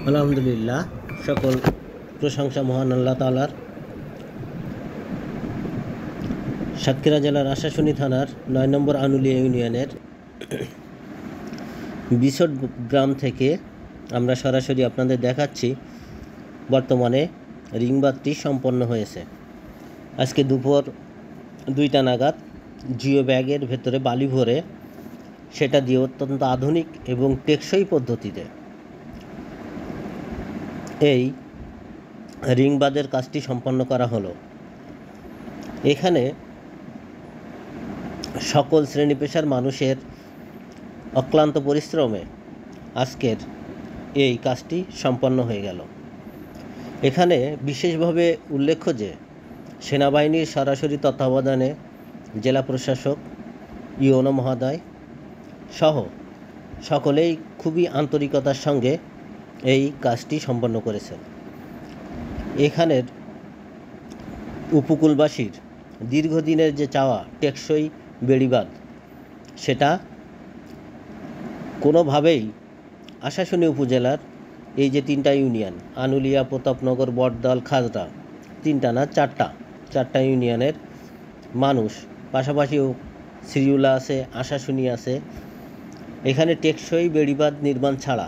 আলহামদুলিল্লাহ, সকল প্রশংসা মহান আল্লাহ তাআলার। সাতক্ষীরা জেলার আশাশুনি থানার ৯ নম্বর আনুলিয়া ইউনিয়নের বিশট গ্রাম থেকে আমরা সরাসরি আপনাদের দেখাচ্ছি বর্তমানে রিংবাদটি সম্পন্ন হয়েছে। আজকে দুপুর 2টা নাগাদ জিও ব্যাগের ভেতরে বালি ভরে সেটা দিয়ে অত্যন্ত আধুনিক এবং টেকসই পদ্ধতিতে এই রিংবাদের কাজটি সম্পন্ন করা হলো। এখানে সকল শ্রেণী পেশার মানুষের অক্লান্ত পরিশ্রমে আজকের এই কাজটি সম্পন্ন হয়ে গেল। এখানে বিশেষভাবে উল্লেখ্য যে সেনাবাহিনীর সরাসরি তত্ত্বাবধানে জেলা প্রশাসক, ইউনো মহোদয় সহ সকলেই খুবই আন্তরিকতার সঙ্গে এই কাজটি সম্পন্ন করেছেন। এখানের উপকূলবাসীর দীর্ঘদিনের যে চাওয়া টেকসই বেড়িবাঁধ, সেটা কোনোভাবেই আশাশুনি উপজেলার এই যে 3টা ইউনিয়ন আনুলিয়া, প্রতাপনগর, বটদল, খাজরা, 3টা না 4টা ইউনিয়নের মানুষ, পাশাপাশিও শ্রীউলা আছে, আশাশুনি আছে, এখানে টেকসই বেড়িবাঁধ নির্মাণ ছাড়া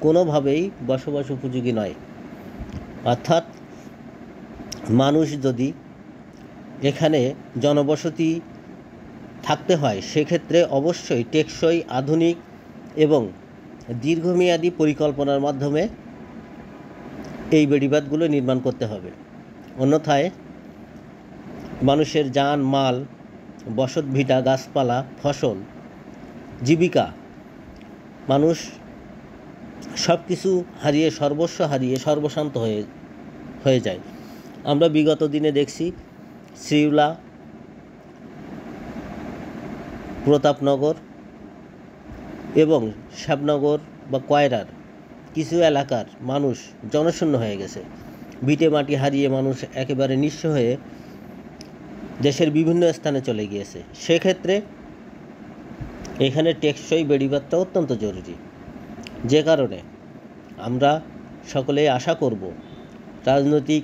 কোনোভাবেই বসবাস উপযোগী নয়। অর্থাৎ মানুষ যদি এখানে জনবসতি থাকতে হয়, সেক্ষেত্রে অবশ্যই টেকসই, আধুনিক এবং দীর্ঘমেয়াদী পরিকল্পনার মাধ্যমে এই বেড়িবাঁধগুলো নির্মাণ করতে হবে। অন্যথায় মানুষের যান মাল, বসতভিটা, গাছপালা, ফসল, জীবিকা, মানুষ সব কিছু হারিয়ে, সর্বস্ব হারিয়ে সর্বশান্ত হয়ে যায়। আমরা বিগত দিনে দেখছি শ্রীউলা, প্রতাপনগর এবং শ্যামনগর বা কয়রার কিছু এলাকার মানুষ জনশূন্য হয়ে গেছে। ভিটে মাটি হারিয়ে মানুষ একেবারে নিঃস্ব হয়ে দেশের বিভিন্ন স্থানে চলে গিয়েছে। সেক্ষেত্রে এখানে টেকসই বেড়িবাঁধটা অত্যন্ত জরুরি। যে কারণে আমরা সকলেই আশা করব রাজনৈতিক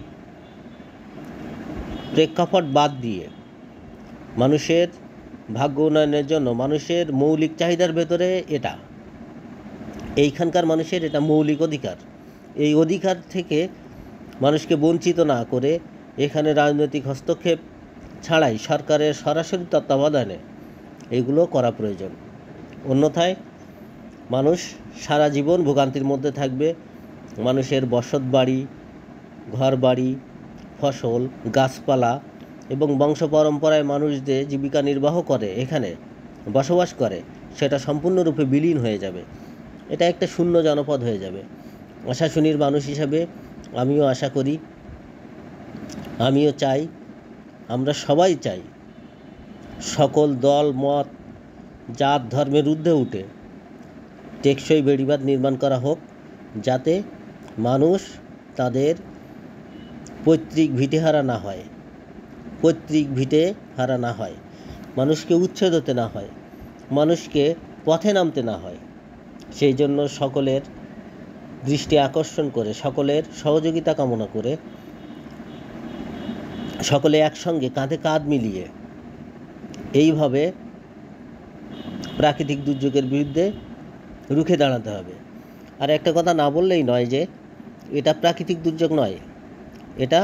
প্রেক্ষাপট বাদ দিয়ে মানুষের ভাগ্য উন্নয়নের জন্য, মানুষের মৌলিক চাহিদার ভেতরে এইখানকার মানুষের এটা মৌলিক অধিকার। এই অধিকার থেকে মানুষকে বঞ্চিত না করে এখানে রাজনৈতিক হস্তক্ষেপ ছাড়াই সরকারের সরাসরি তত্ত্বাবধানে এগুলো করা প্রয়োজন। অন্যথায় মানুষ সারা জীবন ভোগান্তির মধ্যে থাকবে। মানুষের বসত বাড়ি, ঘর বাড়ি, ফসল, গাছপালা এবং বংশ পরম্পরায় মানুষ যে জীবিকা নির্বাহ করে, এখানে বসবাস করে, সেটা সম্পূর্ণরূপে বিলীন হয়ে যাবে। এটা একটা শূন্য জনপদ হয়ে যাবে। আশাশুনির মানুষ হিসাবে আমিও আশা করি, আমিও চাই, আমরা সবাই চাই সকল দল মত জাত ধর্মের ঊর্ধ্বে উঠে টেকসই বেড়িবাঁধ নির্মাণ করা হোক, যাতে মানুষ তাদের পৈতৃক ভিটে হারা না হয়, মানুষকে উচ্ছেদ হতে না হয়, মানুষকে পথে নামতে না হয়। সেই জন্য সকলের দৃষ্টি আকর্ষণ করে, সকলের সহযোগিতা কামনা করে, সকলে একসঙ্গে কাঁধে কাঁধ মিলিয়ে এইভাবে প্রাকৃতিক দুর্যোগের বিরুদ্ধে রুখে দাঁড়াতে হবে। আর একটা কথা না বললেই নয় যে এটা প্রাকৃতিক দুর্যোগ নয়, এটা